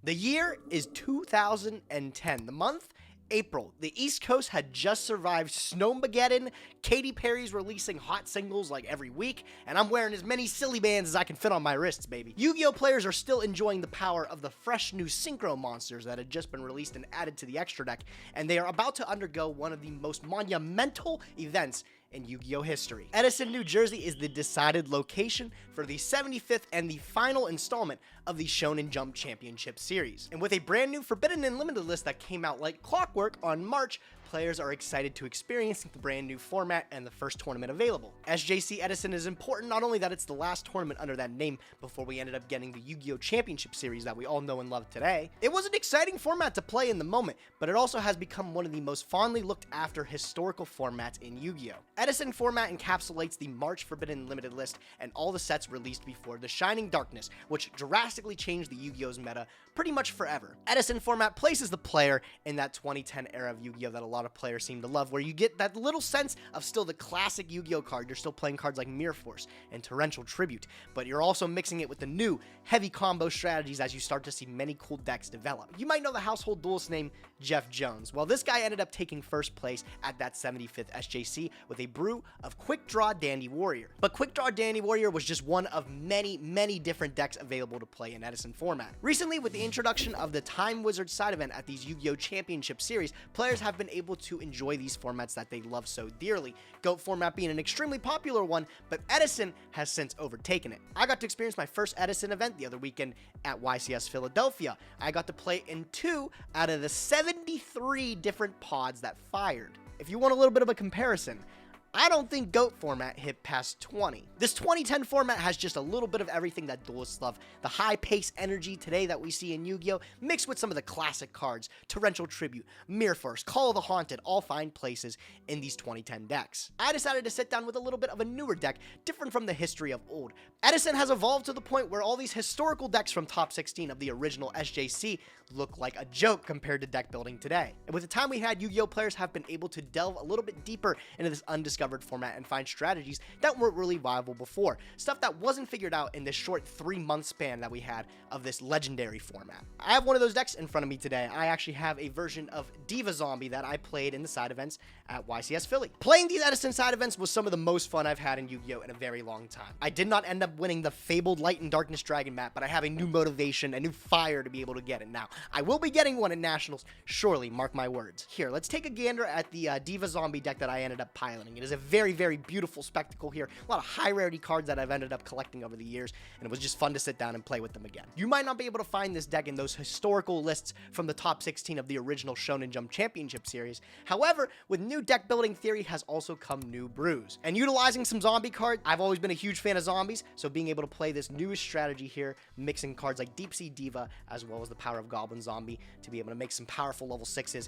The year is 2010. The month, April. The East Coast had just survived Snowmageddon. Katy Perry's releasing hot singles like every week, and I'm wearing as many silly bands as I can fit on my wrists, baby. Yu-Gi-Oh players are still enjoying the power of the fresh new synchro monsters that had just been released and added to the extra deck, and they are about to undergo one of the most monumental events in Yu-Gi-Oh history. Edison, New Jersey is the decided location for the 75th and the final installment of the Shonen Jump Championship Series. And with a brand new Forbidden and Limited list that came out like clockwork on March, players are excited to experience the brand new format and the first tournament available. SJC Edison is important, not only that it's the last tournament under that name before we ended up getting the Yu-Gi-Oh Championship Series that we all know and love today. It was an exciting format to play in the moment, but it also has become one of the most fondly looked after historical formats in Yu-Gi-Oh! Edison format encapsulates the March Forbidden Limited list and all the sets released before the Shining Darkness, which drastically changed the Yu-Gi-Oh's meta pretty much forever. Edison format places the player in that 2010 era of Yu-Gi-Oh! That a lot of players seem to love, where you get that little sense of still the classic Yu-Gi-Oh card. You're still playing cards like Mirror Force and Torrential Tribute, but you're also mixing it with the new heavy combo strategies as you start to see many cool decks develop. You might know the household duelist name Jeff Jones. Well, this guy ended up taking first place at that 75th SJC with a brew of Quick Draw Dandy Warrior. But Quick Draw Dandy Warrior was just one of many different decks available to play in Edison format. Recently, with the introduction of the Time Wizard side event at these Yu-Gi-Oh Championship Series, players have been able to enjoy these formats that they love so dearly. GOAT format being an extremely popular one, but Edison has since overtaken it. I got to experience my first Edison event the other weekend at YCS Philadelphia. I got to play in 2 out of the 73 different pods that fired. If you want a little bit of a comparison, I don't think GOAT format hit past 20. This 2010 format has just a little bit of everything that duelists love. The high-paced energy today that we see in Yu-Gi-Oh! Mixed with some of the classic cards, Torrential Tribute, Mirror Force, Call of the Haunted, all find places in these 2010 decks. I decided to sit down with a little bit of a newer deck, different from the history of old. Edison has evolved to the point where all these historical decks from top 16 of the original SJC look like a joke compared to deck building today. And with the time we had, Yu-Gi-Oh! Players have been able to delve a little bit deeper into this undiscovered format and find strategies that weren't really viable before. Stuff that wasn't figured out in this short 3-month span that we had of this legendary format. I have one of those decks in front of me today. I actually have a version of Diva Zombie that I played in the side events at YCS Philly. Playing these Edison side events was some of the most fun I've had in Yu-Gi-Oh! In a very long time. I did not end up winning the fabled Light and Darkness Dragon map, but I have a new motivation, a new fire to be able to get it now. I will be getting one at Nationals, surely, mark my words. Here, let's take a gander at the Diva Zombie deck that I ended up piloting. It is a very beautiful spectacle here. A lot of high rarity cards that I've ended up collecting over the years, and it was just fun to sit down and play with them again. You might not be able to find this deck in those historical lists from the top 16 of the original Shonen Jump Championship Series. However, with new deck building theory has also come new brews. And utilizing some zombie cards, I've always been a huge fan of zombies, so being able to play this newest strategy here, mixing cards like Deep Sea Diva, as well as the power of Goblin Zombie, to be able to make some powerful level 6s,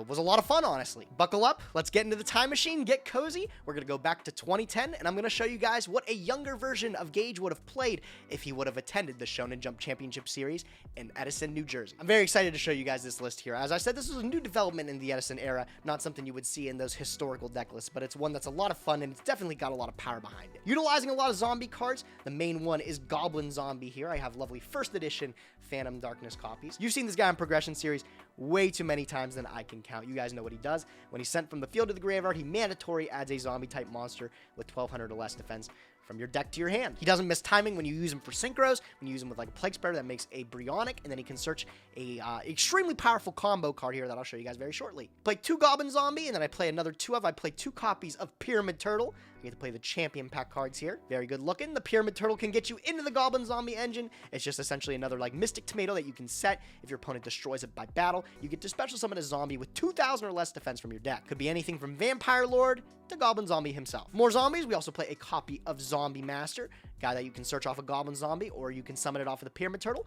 was a lot of fun, honestly. Buckle up, let's get into the time machine, get cozy. We're gonna go back to 2010, and I'm gonna show you guys what a younger version of Gage would have played if he would have attended the Shonen Jump Championship Series in Edison, New Jersey. I'm very excited to show you guys this list here. As I said, this is a new development in the Edison era, not something you would see in those historical deck lists, but it's one that's a lot of fun, and it's definitely got a lot of power behind it. Utilizing a lot of zombie cards, the main one is Goblin Zombie here. I have lovely first edition Phantom Darkness copies. You've seen this guy in Progression Series way too many times than I can count. You guys know what he does. When he's sent from the field to the graveyard, he mandatory adds a zombie type monster with 1200 or less defense from your deck to your hand. He doesn't miss timing when you use him for synchros, when you use him with like a Plague Spreader that makes a Bryonic, and then he can search a extremely powerful combo card here that I'll show you guys very shortly. Play 2 Goblin Zombie, and then I play another 2 of. I play 2 copies of Pyramid Turtle. I get to play the champion pack cards here. Very good looking. The Pyramid Turtle can get you into the Goblin Zombie engine. It's just essentially another like Mystic Tomato that you can set if your opponent destroys it by battle. You get to special summon a zombie with 2000 or less defense from your deck. Could be anything from Vampire Lord to Goblin Zombie himself. More zombies, we also play a copy of Zombie Master, guy that you can search off a Goblin Zombie, or you can summon it off of the Pyramid Turtle.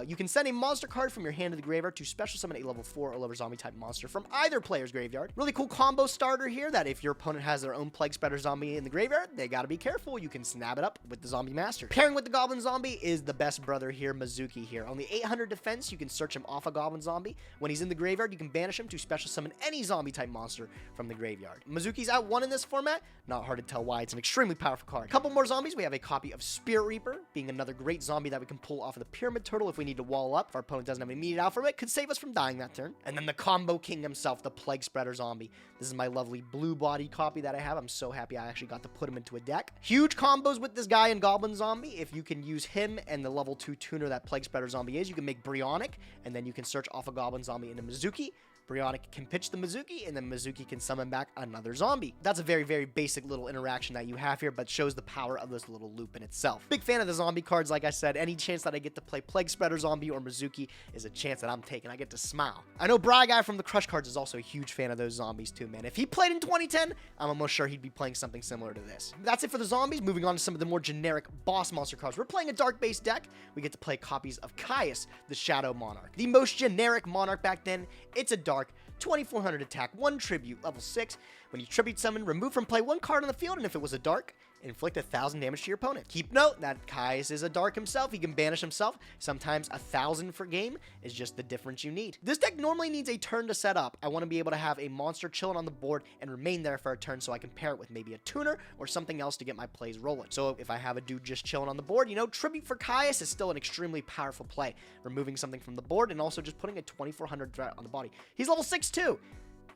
You can send a monster card from your hand to the graveyard to special summon a level 4 or lower zombie type monster from either player's graveyard. Really cool combo starter here that if your opponent has their own Plague Spreader zombie in the graveyard, they gotta be careful. You can snap it up with the Zombie Master. Pairing with the Goblin Zombie is the best brother here, Mizuki here. Only 800 defense, you can search him off a Goblin Zombie. When he's in the graveyard, you can banish him to special summon any zombie type monster from the graveyard. Mizuki's out 1 in this format. Not hard to tell why. It's an extremely powerful card. A couple more zombies. We have a copy copy of Spirit Reaper, being another great zombie that we can pull off of the Pyramid Turtle if we need to wall up. If our opponent doesn't have an immediate alpha it could save us from dying that turn. And then the combo king himself, the Plague Spreader Zombie. This is my lovely blue body copy that I have. I'm so happy I actually got to put him into a deck. Huge combos with this guy and Goblin Zombie. If you can use him and the level 2 tuner that Plague Spreader Zombie is, you can make Brionic, and then you can search off a Goblin Zombie into Mizuki. Brionic can pitch the Mizuki, and then Mizuki can summon back another zombie. That's a very, very basic little interaction that you have here, but shows the power of this little loop in itself. Big fan of the zombie cards, like I said. Any chance that I get to play Plague Spreader Zombie or Mizuki is a chance that I'm taking. I get to smile. I know Bry Guy from the Crush cards is also a huge fan of those zombies too, man. If he played in 2010, I'm almost sure he'd be playing something similar to this. That's it for the zombies. Moving on to some of the more generic boss monster cards. We're playing a dark-based deck. We get to play copies of Caius, the Shadow Monarch. The most generic monarch back then. It's a dark 2400 attack, 1 tribute, level 6. When you tribute summon, remove from play 1 card on the field, and if it was a dark, inflict 1,000 damage to your opponent. Keep note that Caius is a dark himself. He can banish himself. Sometimes 1,000 for game is just the difference you need. This deck normally needs a turn to set up. I want to be able to have a monster chilling on the board and remain there for a turn so I can pair it with maybe a tuner or something else to get my plays rolling. So if I have a dude just chilling on the board, you know, tribute for Caius is still an extremely powerful play. Removing something from the board and also just putting a 2400 threat on the body. He's level 6 too.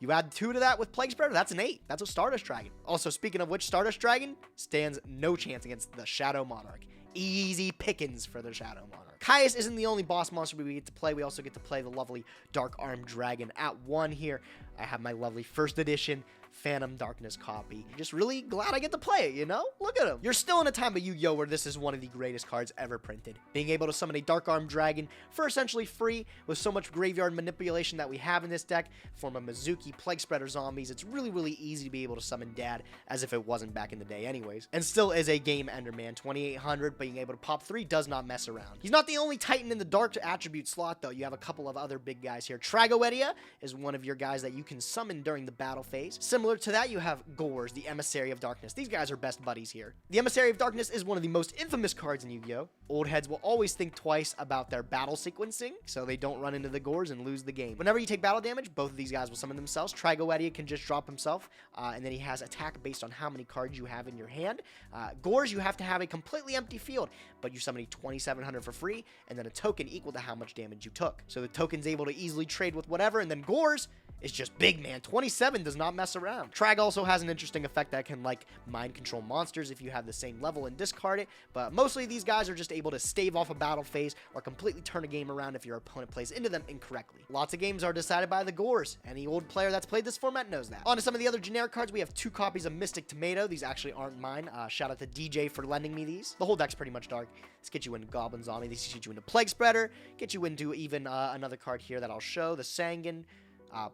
You add 2 to that with Plague Spreader, that's an 8. That's a Stardust Dragon. Also, speaking of which, Stardust Dragon stands no chance against the Shadow Monarch. Easy pickings for the Shadow Monarch. Caius isn't the only boss monster we get to play. We also get to play the lovely Dark Arm Dragon. At 1 here, I have my lovely first edition Phantom Darkness copy. Just really glad I get to play it, you know? Look at him. You're still in a time of Yu-Gi-Oh! Where this is one of the greatest cards ever printed. Being able to summon a Dark Arm Dragon for essentially free with so much graveyard manipulation that we have in this deck, form of Mizuki, Plague Spreader Zombies, it's really, really easy to be able to summon Dad, as if it wasn't back in the day anyways. And still is a game ender, man. 2800, being able to pop 3 does not mess around. He's not the only Titan in the Dark attribute slot, though. You have a couple of other big guys here. Tragoedia is one of your guys that you can summon during the battle phase. Similar to that, you have Gores, the Emissary of Darkness. These guys are best buddies here. The Emissary of Darkness is one of the most infamous cards in Yu-Gi-Oh! Old heads will always think twice about their battle sequencing, so they don't run into the Gores and lose the game. Whenever you take battle damage, both of these guys will summon themselves. Tragoedia can just drop himself, and then he has attack based on how many cards you have in your hand. Gores, you have to have a completely empty field, but you summon a 2700 for free, and then a token equal to how much damage you took. So the token's able to easily trade with whatever, and then Gores is just big, man. 27 does not mess around. Trag also has an interesting effect that can, like, mind control monsters if you have the same level and discard it, but mostly these guys are just able to stave off a battle phase or completely turn a game around if your opponent plays into them incorrectly. Lots of games are decided by the Gores. Any old player that's played this format knows that. On to some of the other generic cards, we have 2 copies of Mystic Tomato. These actually aren't mine. Shout out to DJ for lending me these. The whole deck's pretty much dark. This gets you into Goblin Zombie. These get you into Plague Spreader. Get you into even another card here that I'll show, the Sangan.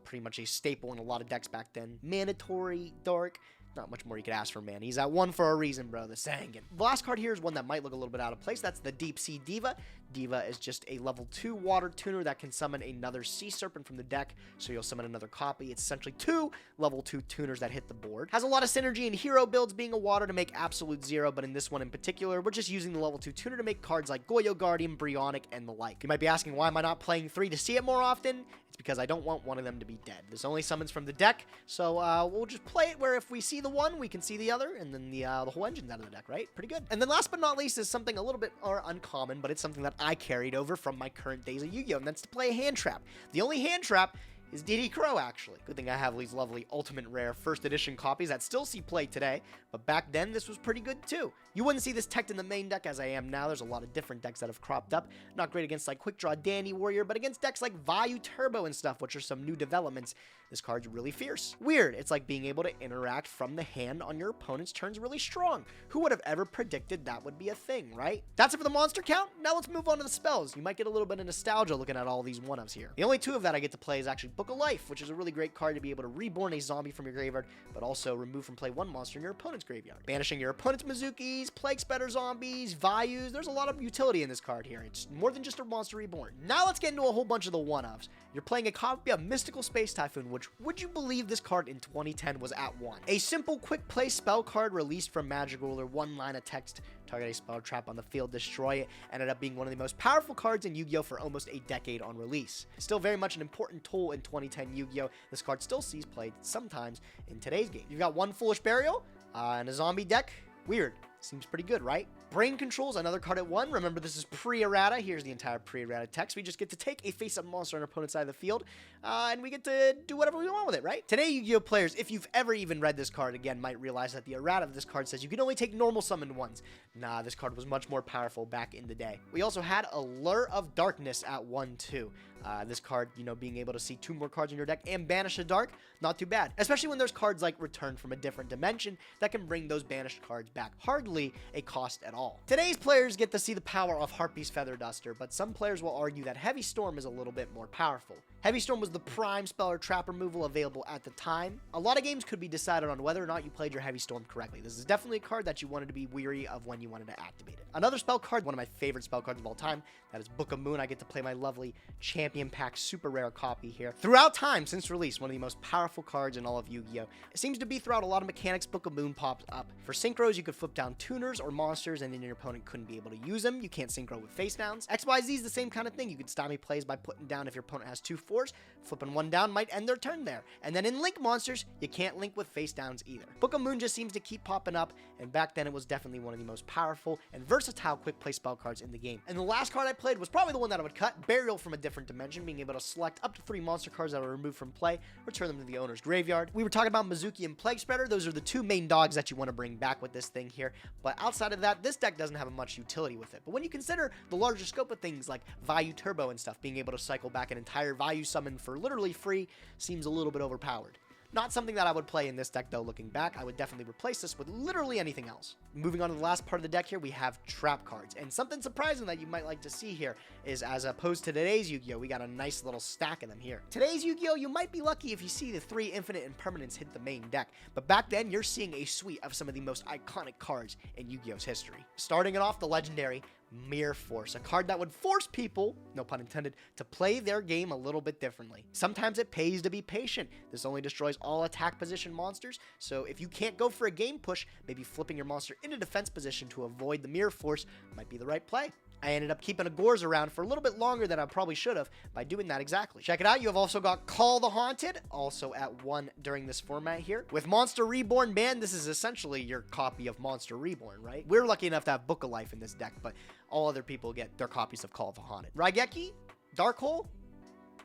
Pretty much a staple in a lot of decks back then. Mandatory, dark. Not much more you could ask for, man. He's at 1 for a reason, bro. The Sangan. The last card here is one that might look a little bit out of place. That's the Deep Sea Diva. Diva is just a level 2 water tuner that can summon another Sea Serpent from the deck, so you'll summon another copy. It's essentially 2 level 2 tuners that hit the board. Has a lot of synergy in hero builds, being a water to make absolute 0, but in this one in particular, we're just using the level 2 tuner to make cards like Yugioh Guardian, Brionic, and the like. You might be asking, why am I not playing 3 to see it more often? It's because I don't want one of them to be dead. This only summons from the deck, so we'll just play it where if we see the one, we can see the other, and then the whole engine's out of the deck, right? Pretty good. And then last but not least is something a little bit more uncommon, but it's something that I carried over from my current days of Yu-Gi-Oh! And that's to play a hand trap. The only hand trap is DD Crow, actually. Good thing I have these lovely ultimate rare first edition copies that still see play today, but back then this was pretty good too. You wouldn't see this teched in the main deck as I am now. There's a lot of different decks that have cropped up. Not great against like Quick Draw Dandy Warrior, but against decks like Vayu Turbo and stuff, which are some new developments. This card's really fierce. Weird. It's like being able to interact from the hand on your opponent's turns really strong. Who would have ever predicted that would be a thing, right? That's it for the monster count. Now let's move on to the spells. You might get a little bit of nostalgia looking at all these one-ofs here. The only 2 of that I get to play is actually Book of Life, which is a really great card to be able to reborn a zombie from your graveyard, but also remove from play 1 monster in your opponent's graveyard. Banishing your opponent's Mizukis, Plague Spreader Zombies, Vayus. There's a lot of utility in this card here. It's more than just a monster reborn. Now let's get into a whole bunch of the one-ofs. You're playing a copy of Mystical Space Typhoon, which, would you believe this card in 2010 was at 1? A simple quick play spell card released from Magic Ruler, 1 line of text, target a spell trap on the field, destroy it, ended up being one of the most powerful cards in Yu-Gi-Oh! For almost a decade on release. Still very much an important tool in 2010 Yu-Gi-Oh! This card still sees play sometimes in today's game. You've got 1 Foolish Burial and a zombie deck. Weird. Seems pretty good, right? Brain Control's another card at 1. Remember, this is pre-errata. Here's the entire pre-errata text. We just get to take a face-up monster on our opponent's side of the field, and we get to do whatever we want with it, right? Today, Yu-Gi-Oh! Players, if you've ever even read this card, again, might realize that the errata of this card says you can only take normal summoned ones. Nah, this card was much more powerful back in the day. We also had Allure of Darkness at 1, too. This card, being able to see 2 more cards in your deck and banish a dark, not too bad. Especially when there's cards like Return from a Different Dimension that can bring those banished cards back. Hardly a cost at all. Today's players get to see the power of Harpy's Feather Duster, but some players will argue that Heavy Storm is a little bit more powerful. Heavy Storm was the prime spell or trap removal available at the time. A lot of games could be decided on whether or not you played your Heavy Storm correctly. This is definitely a card that you wanted to be weary of when you wanted to activate it. Another spell card, one of my favorite spell cards of all time, that is Book of Moon. I get to play my lovely Champion Pack super rare copy here. Throughout time since release, one of the most powerful cards in all of Yu-Gi-Oh! It seems to be throughout a lot of mechanics. Book of Moon pops up. For synchros, you could flip down tuners or monsters, and then your opponent couldn't be able to use them. You can't synchro with face downs. XYZ is the same kind of thing. You could stymie plays by putting down if your opponent has 2 4s. Flipping one down might end their turn there. And then in Link monsters, you can't link with face downs either. Book of Moon just seems to keep popping up, and back then it was definitely one of the most powerful and versatile quick play spell cards in the game. And the last card I played was probably the one that I would cut, Burial from a Different Dimension, being able to select up to 3 monster cards that are removed from play, return them to the owner's graveyard. We were talking about Mizuki and Plague Spreader. Those are the 2 main dogs that you want to bring back with this thing here. But outside of that, this deck doesn't have much utility with it. But when you consider the larger scope of things like Vayu Turbo and stuff, being able to cycle back an entire Vayu summon for literally free seems a little bit overpowered. Not something that I would play in this deck, though. Looking back, I would definitely replace this with literally anything else. Moving on to the last part of the deck here, we have trap cards. And something surprising that you might like to see here is, as opposed to today's Yu-Gi-Oh!, we got a nice little stack of them here. Today's Yu-Gi-Oh!, you might be lucky if you see the 3 Infinite Impermanents hit the main deck. But back then, you're seeing a suite of some of the most iconic cards in Yu-Gi-Oh!'s history. Starting it off, the legendary Mirror Force, a card that would force people, no pun intended, to play their game a little bit differently. Sometimes it pays to be patient. This only destroys all attack position monsters, so if you can't go for a game push, maybe flipping your monster into defense position to avoid the Mirror Force might be the right play. I ended up keeping a Gores around for a little bit longer than I probably should have by doing that exactly. Check it out, you have also got Call the Haunted, also at 1 during this format here. With Monster Reborn banned, this is essentially your copy of Monster Reborn, right? We're lucky enough to have Book of Life in this deck, but all other people get their copies of Call the Haunted. Raigeki? Dark Hole?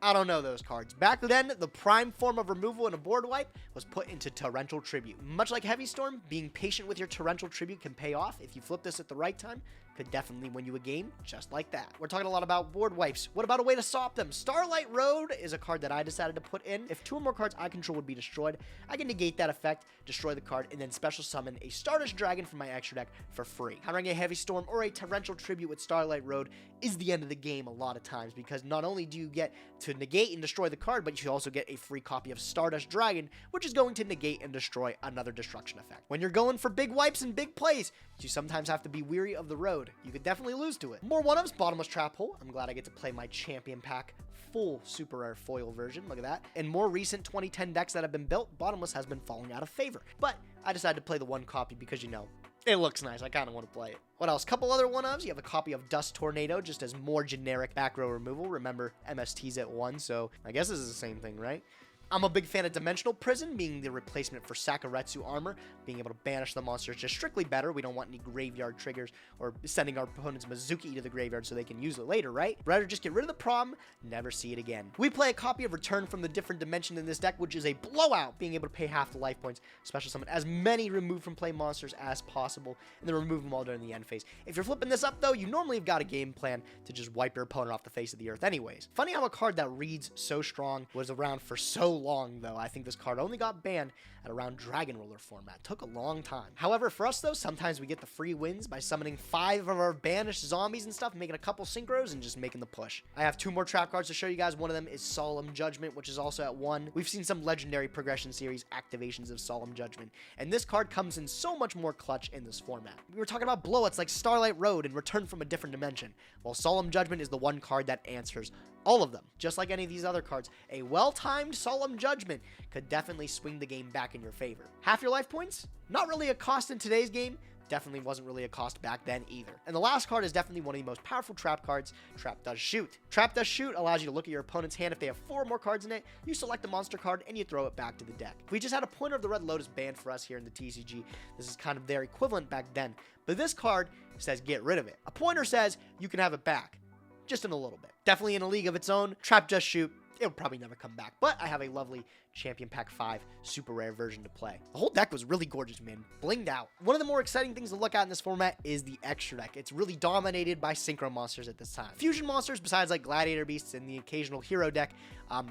I don't know those cards. Back then, the prime form of removal in a board wipe was put into Torrential Tribute. Much like Heavy Storm, being patient with your Torrential Tribute can pay off. If you flip this at the right time, could definitely win you a game just like that. We're talking a lot about board wipes. What about a way to stop them? Starlight Road is a card that I decided to put in. If 2 or more cards I control would be destroyed, I can negate that effect, destroy the card, and then special summon a Stardust Dragon from my extra deck for free. Countering a Heavy Storm or a Torrential Tribute with Starlight Road is the end of the game a lot of times, because not only do you get to negate and destroy the card, but you also get a free copy of Stardust Dragon, which is going to negate and destroy another destruction effect. When you're going for big wipes and big plays, you sometimes have to be weary of the road. You could definitely lose to it. More one-ups, Bottomless Trap Hole. I'm glad I get to play my Champion Pack full super rare foil version. Look at that. In more recent 2010 decks that have been built, Bottomless has been falling out of favor. But I decided to play the 1 copy because, it looks nice. I kind of want to play it. What else? Couple other one-ofs. You have a copy of Dust Tornado, just as more generic back row removal. Remember, MST's at 1, so I guess this is the same thing, right? I'm a big fan of Dimensional Prison, being the replacement for Sakuretsu Armor. Being able to banish the monster is just strictly better. We don't want any graveyard triggers or sending our opponent's Mizuki to the graveyard so they can use it later, right? Rather just get rid of the problem, never see it again. We play a copy of Return from the Different Dimension in this deck, which is a blowout, being able to pay half the life points, special summon as many removed from play monsters as possible, and then remove them all during the end phase. If you're flipping this up, though, you normally have got a game plan to just wipe your opponent off the face of the earth anyways. Funny how a card that reads so strong was around for so long, though. I think this card only got banned at around Dragon Roller format. Took a long time. However, for us, though, sometimes we get the free wins by summoning 5 of our banished zombies and stuff, making a couple synchros, and just making the push. I have 2 more trap cards to show you guys. One of them is Solemn Judgment, which is also at 1. We've seen some legendary progression series activations of Solemn Judgment, and this card comes in so much more clutch in this format. We were talking about blowouts like Starlight Road and Return from a Different Dimension. Well, Solemn Judgment is the one card that answers all of them. Just like any of these other cards, a well-timed Solemn Judgment could definitely swing the game back in your favor. Half your life points? Not really a cost in today's game, Definitely wasn't really a cost back then either. And the last card is definitely one of the most powerful trap cards, Trap Does Shoot. Trap Does Shoot allows you to look at your opponent's hand. If they have 4 or more cards in it, you select a monster card and you throw it back to the deck. If we just had a Pointer of the Red Lotus banned for us here in the TCG, this is kind of their equivalent back then. But this card says get rid of it. A Pointer says you can have it back, just in a little bit. Definitely in a league of its own. Trap Does Shoot, it'll probably never come back, but I have a lovely Champion Pack 5 super rare version to play. The whole deck was really gorgeous, man. Blinged out. One of the more exciting things to look at in this format is the extra deck. It's really dominated by synchro monsters at this time. Fusion monsters, besides like Gladiator Beasts and the occasional hero deck,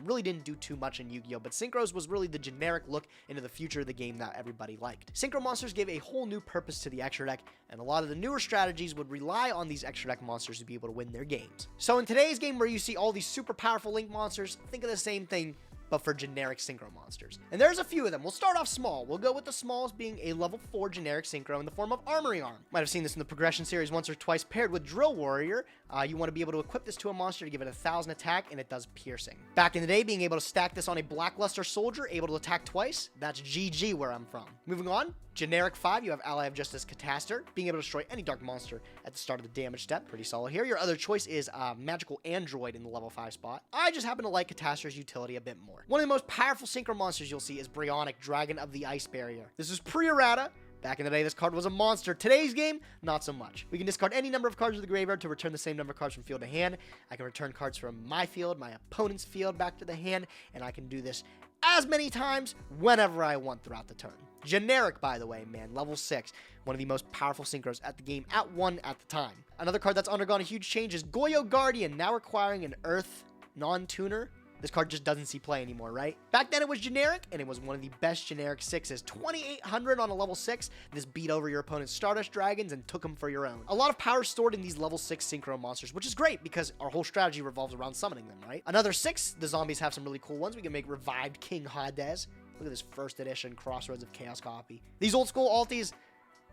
really didn't do too much in Yu-Gi-Oh! But synchros was really the generic look into the future of the game that everybody liked. Synchro monsters gave a whole new purpose to the extra deck, and a lot of the newer strategies would rely on these extra deck monsters to be able to win their games. So in today's game, where you see all these super powerful link monsters, think of the same thing, but for generic synchro monsters. And there's a few of them. We'll start off small. We'll go with the smallest being a level 4 generic synchro in the form of Armory Arm. Might have seen this in the progression series once or twice paired with Drill Warrior. You want to be able to equip this to a monster to give it 1,000 attack, and it does piercing. Back in the day, being able to stack this on a Blackluster Soldier, able to attack twice, that's GG where I'm from. Moving on, generic 5, you have Ally of Justice Cataster, being able to destroy any dark monster at the start of the damage step. Pretty solid here. Your other choice is Magical Android in the level 5 spot. I just happen to like Cataster's utility a bit more. One of the most powerful synchro monsters you'll see is Brionac, Dragon of the Ice Barrier. This is pre-errata. Back in the day, this card was a monster. Today's game, not so much. We can discard any number of cards to the graveyard to return the same number of cards from field to hand. I can return cards from my field, my opponent's field, back to the hand, and I can do this as many times whenever I want throughout the turn. Generic, by the way, man, level 6. One of the most powerful synchros at the game at 1 at the time. Another card that's undergone a huge change is Yugioh Guardian, now requiring an Earth non-tuner. This card just doesn't see play anymore, right? Back then it was generic, and it was one of the best generic 6s. 2,800 on a level 6. This beat over your opponent's Stardust Dragons and took them for your own. A lot of power stored in these level 6 synchro monsters, which is great because our whole strategy revolves around summoning them, right? Another 6, the zombies have some really cool ones. We can make Revived King Hades. Look at this first edition Crossroads of Chaos copy. These old school alties,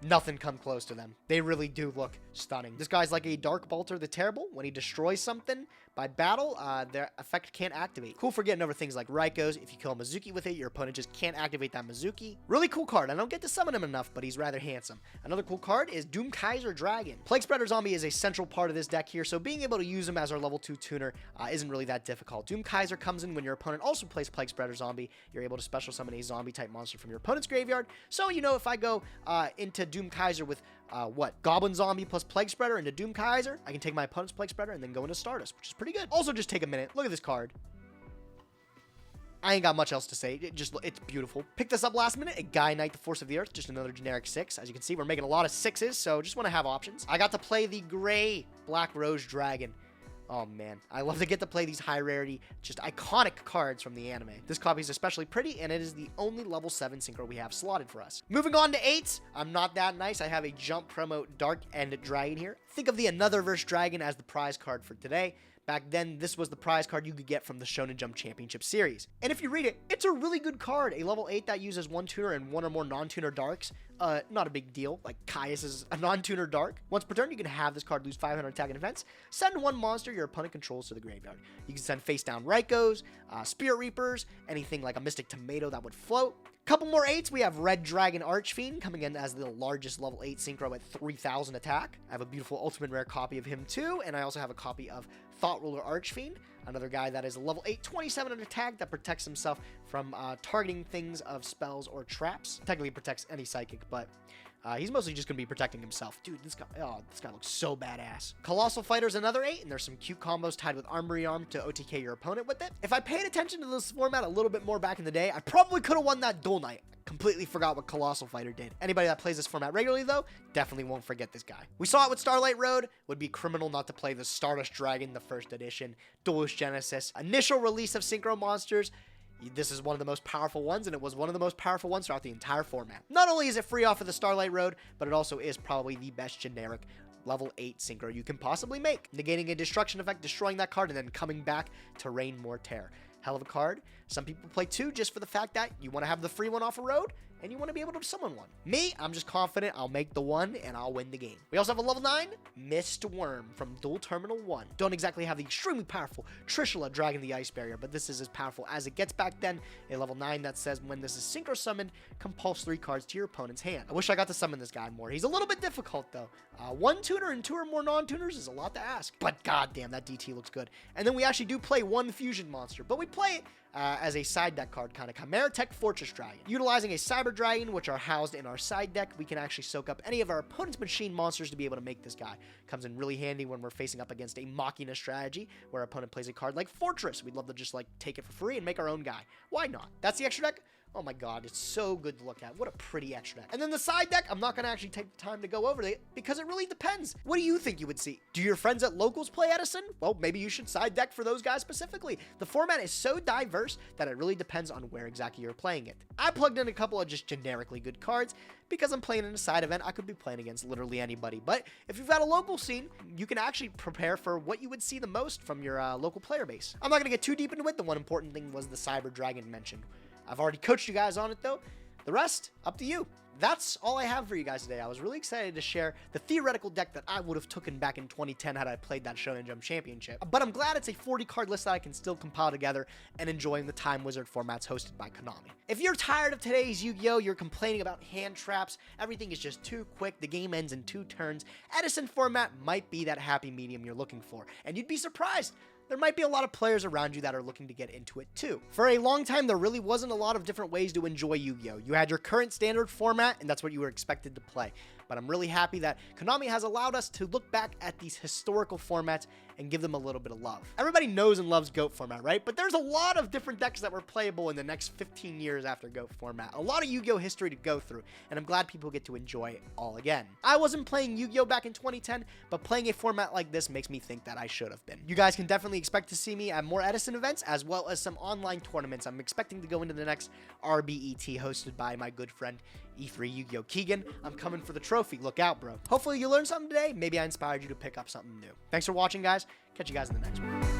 nothing come close to them. They really do look stunning. This guy's like a Dark Bolter the Terrible. When he destroys something by battle, their effect can't activate. Cool for getting over things like Raikos. If you kill a Mizuki with it, your opponent just can't activate that Mizuki. Really cool card. I don't get to summon him enough, but he's rather handsome. Another cool card is Doom Kaiser Dragon. Plague Spreader Zombie is a central part of this deck here, so being able to use him as our level 2 tuner isn't really that difficult. Doom Kaiser comes in when your opponent also plays Plague Spreader Zombie. You're able to special summon a zombie type monster from your opponent's graveyard. So, you know, if I go into Doom Kaiser with Goblin Zombie plus Plague Spreader into Doom Kaiser, I can take my opponent's Plague Spreader and then go into Stardust, which is pretty good. Also, just take a minute. Look at this card. I ain't got much else to say. It's beautiful. Picked this up last minute. A Gaia Knight, the Force of the Earth. Just another generic 6. As you can see, we're making a lot of 6s, so just want to have options. I got to play the gray Black Rose Dragon. Oh, man. I love to get to play these high-rarity, just iconic cards from the anime. This copy is especially pretty, and it is the only level 7 synchro we have slotted for us. Moving on to 8s. I'm not that nice. I have a Jump Promo Dark End Dragon here. Think of the Another Verse Dragon as the prize card for today. Back then, this was the prize card you could get from the Shonen Jump Championship Series. And if you read it, it's a really good card. A level 8 that uses 1 tuner and 1 or more non-tuner darks. Not a big deal. Like, Caius is a non-tuner dark. Once per turn, you can have this card lose 500 attack and defense. Send 1 monster your opponent controls to the graveyard. You can send face-down Raikos, Spirit Reapers, anything like a Mystic Tomato that would float. Couple more 8s. We have Red Dragon Archfiend coming in as the largest level 8 synchro at 3,000 attack. I have a beautiful ultimate rare copy of him too, and I also have a copy of Thought Ruler Archfiend, another guy that is a level 8, 27 attack that protects himself from targeting things of spells or traps. Technically protects any psychic, but he's mostly just going to be protecting himself. Dude, this guy looks so badass. Colossal Fighter's another 8, and there's some cute combos tied with Armory Arm to OTK your opponent with it. If I paid attention to this format a little bit more back in the day, I probably could have won that Duel Night. Completely forgot what Colossal Fighter did. Anybody that plays this format regularly, though, definitely won't forget this guy. We saw it with Starlight Road. Would be criminal not to play the Stardust Dragon, the first edition, Duelist Genesis, initial release of Synchro Monsters. This is one of the most powerful ones, and it was one of the most powerful ones throughout the entire format. Not only is it free off of the Starlight Road, but it also is probably the best generic level 8 synchro you can possibly make. Negating a destruction effect, destroying that card, and then coming back to rain more terror. Hell of a card. Some people play 2 just for the fact that you want to have the free one off a road, and you want to be able to summon one. Me, I'm just confident I'll make the one and I'll win the game. We also have a level 9 Mist Worm from Dual Terminal 1. Don't exactly have the extremely powerful Trishula Dragon the Ice Barrier, but this is as powerful as it gets back then. A level 9 that says when this is synchro summoned, compulse 3 cards to your opponent's hand. I wish I got to summon this guy more. He's a little bit difficult though. One tuner and 2 or more non-tuners is a lot to ask, but goddamn, that DT looks good. And then we actually do play one fusion monster, but we play it as a side deck card, kind of Chimera Tech Fortress Dragon. Utilizing a Cyber Dragon, which are housed in our side deck, we can actually soak up any of our opponent's machine monsters to be able to make this guy. Comes in really handy when we're facing up against a Machina strategy, where our opponent plays a card like Fortress. We'd love to just like take it for free and make our own guy. Why not? That's the extra deck. Oh my god, it's so good to look at. What a pretty extra deck. And then the side deck, I'm not going to actually take the time to go over it because it really depends. What do you think you would see? Do your friends at locals play Edison? Well, maybe you should side deck for those guys specifically. The format is so diverse that it really depends on where exactly you're playing it. I plugged in a couple of just generically good cards because I'm playing in a side event. I could be playing against literally anybody. But if you've got a local scene, you can actually prepare for what you would see the most from your local player base. I'm not going to get too deep into it. The one important thing was the Cyber Dragon mentioned. I've already coached you guys on it though. The rest, up to you. That's all I have for you guys today. I was really excited to share the theoretical deck that I would have taken back in 2010 had I played that Shonen Jump Championship. But I'm glad it's a 40 card list that I can still compile together and enjoying the Time Wizard formats hosted by Konami. If you're tired of today's Yu-Gi-Oh!, you're complaining about hand traps, everything is just too quick, the game ends in 2 turns, Edison format might be that happy medium you're looking for. And you'd be surprised. There might be a lot of players around you that are looking to get into it too. For a long time, there really wasn't a lot of different ways to enjoy Yu-Gi-Oh! You had your current standard format, and that's what you were expected to play. But I'm really happy that Konami has allowed us to look back at these historical formats and give them a little bit of love. Everybody knows and loves GOAT format, right? But there's a lot of different decks that were playable in the next 15 years after GOAT format. A lot of Yu-Gi-Oh! History to go through, and I'm glad people get to enjoy it all again. I wasn't playing Yu-Gi-Oh! Back in 2010, but playing a format like this makes me think that I should have been. You guys can definitely expect to see me at more Edison events, as well as some online tournaments. I'm expecting to go into the next RBET hosted by my good friend E3 Yu-Gi-Oh! Keegan. I'm coming for the trophy. Look out, bro. Hopefully you learned something today. Maybe I inspired you to pick up something new. Thanks for watching, guys. Catch you guys in the next one.